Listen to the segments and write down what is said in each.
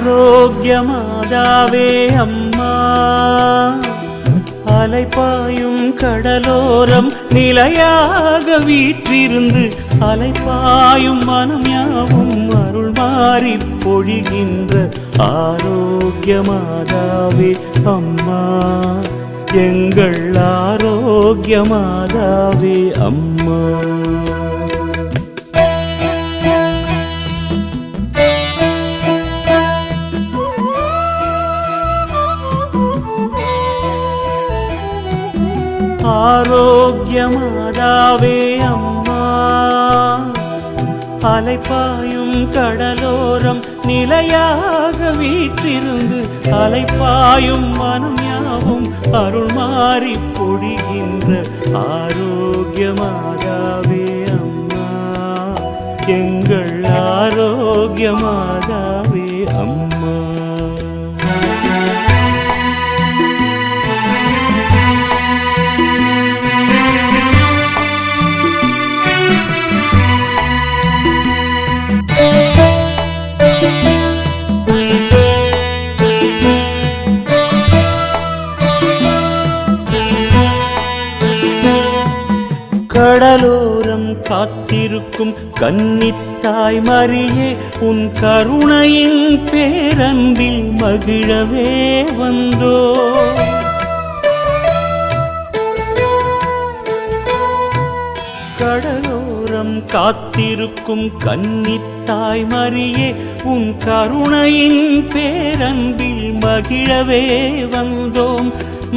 ஆரோக்கியமாதாவே அம்மா, அலைப்பாயும் கடலோரம் நிலையாக வீற்றிருந்து அலைப்பாயும் மனம் யாவும் அருள் மாறி பொழிகின்ற ஆரோக்கியமாதாவே அம்மா, எங்கள் ஆரோக்கியமாதாவே அம்மா. ஆரோக்கியமாதாவே அம்மா, அலைப்பாயும் கடலோரம் நிலையாக வீற்றிருந்து அலைப்பாயும் மனம் யாவும் அருள் மாறி பொழிகின்ற ஆரோக்கியமாதாவே அம்மா, எங்கள் ஆரோக்கியமாதாவே அம்மா. கடலோரம் காத்திருக்கும் கன்னித்தாய் மரியே, உன் கருணையின் பேரன்பில் மகிழவே வந்தோ. கடலோரம் காத்திருக்கும் கன்னித்தாய் மரியே, உன் கருணையின் பேரன்பில் மகிழவே வந்தோம்.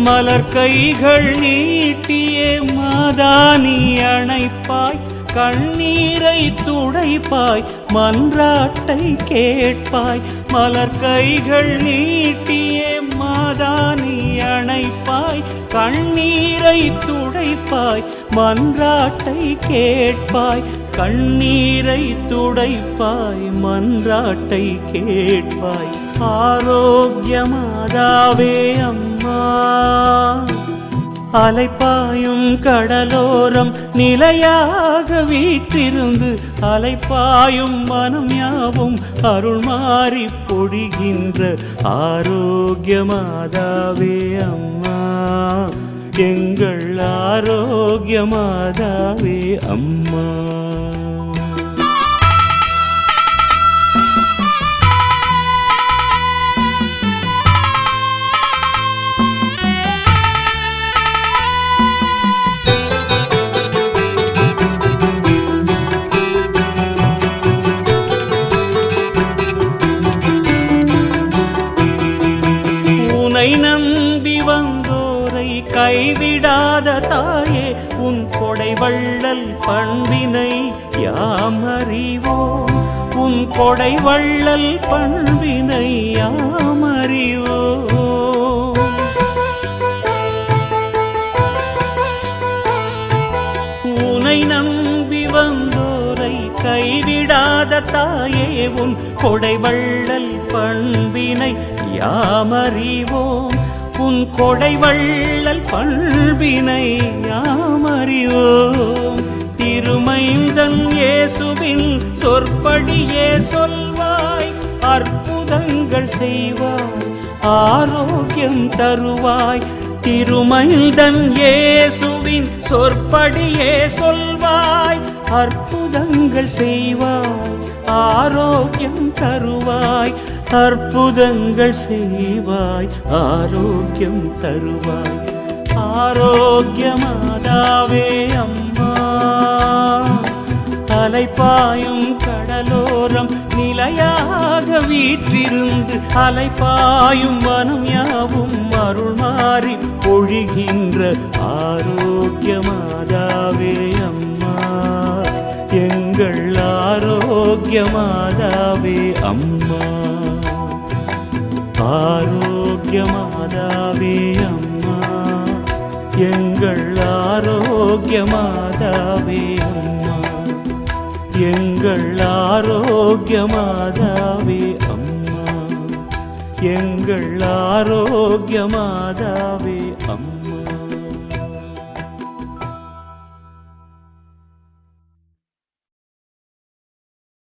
மலர் கைகள் நீட்டியே மாதானி அணைப்பாய், கண்ணீரை துடைப்பாய், மன்றாட்டை கேட்பாய். மலர் கைகள் நீட்டியே மாதானி அணைப்பாய், கண்ணீரை துடைப்பாய், மன்றாட்டை கேட்பாய். கண்ணீரை துடைப்பாய், மன்றாட்டை கேட்பாய். ஆரோக்கியமாதாவே அம்மா, அலைப்பாயும் கடலோரம் நிலையாக வீற்றிருந்து அலைப்பாயும் மனம் யாவும் அருள் மாறி பொழிகின்ற ஆரோக்கியமாதாவே அம்மா, எங்கள் ஆரோக்கியமாதாவே அம்மா. உன்னை நம்பி வந்தோரை கைவிடாத தாயே, உன் கொடை வள்ளல் பண்பினை யாம் அறிவோம். உன் கொடை வள்ளல் பண்பினை யாம் அறிவோம். உன்னை நம்பி வந்தோரை கைவிடாத தாயே, உன் கொடை வள்ளல் பண்பினை யாம் அறிவோம். உன் கொடை வள்ளல் பண்பினை யாம் அறிவோம். திருமைந்தன் இயேசுவின் சொற்படியே சொல்வாய், அற்புதங்கள் செய்வாய், ஆரோக்கியம் தருவாய். திருமைந்தன் இயேசுவின் சொற்படியே சொல்வாய், அற்புதங்கள் செய்வாய், ஆரோக்கியம் தருவாய். அற்புதங்கள் செய்வாய், ஆரோக்கியம் தருவாய். ஆரோக்கியமாதாவே அம்மா, அலைப்பாயும் கடலோரம் நிலையாக வீற்றிருந்து அலைப்பாயும் மனம் யாவும் அருள் மாறி பொழிகின்ற ஆரோக்கியமாதாவே அம்மா, எங்கள் ஆரோக்கியமாதாவே அம்மா. ஆரோக்கியமாதாவே அம்மா, எங்கள் ஆரோக்கியமாதாவே அம்மா, எங்கள் ஆரோக்கியமாதாவே அம்மா, எங்கள் ஆரோக்கியமாதாவே அம்மா.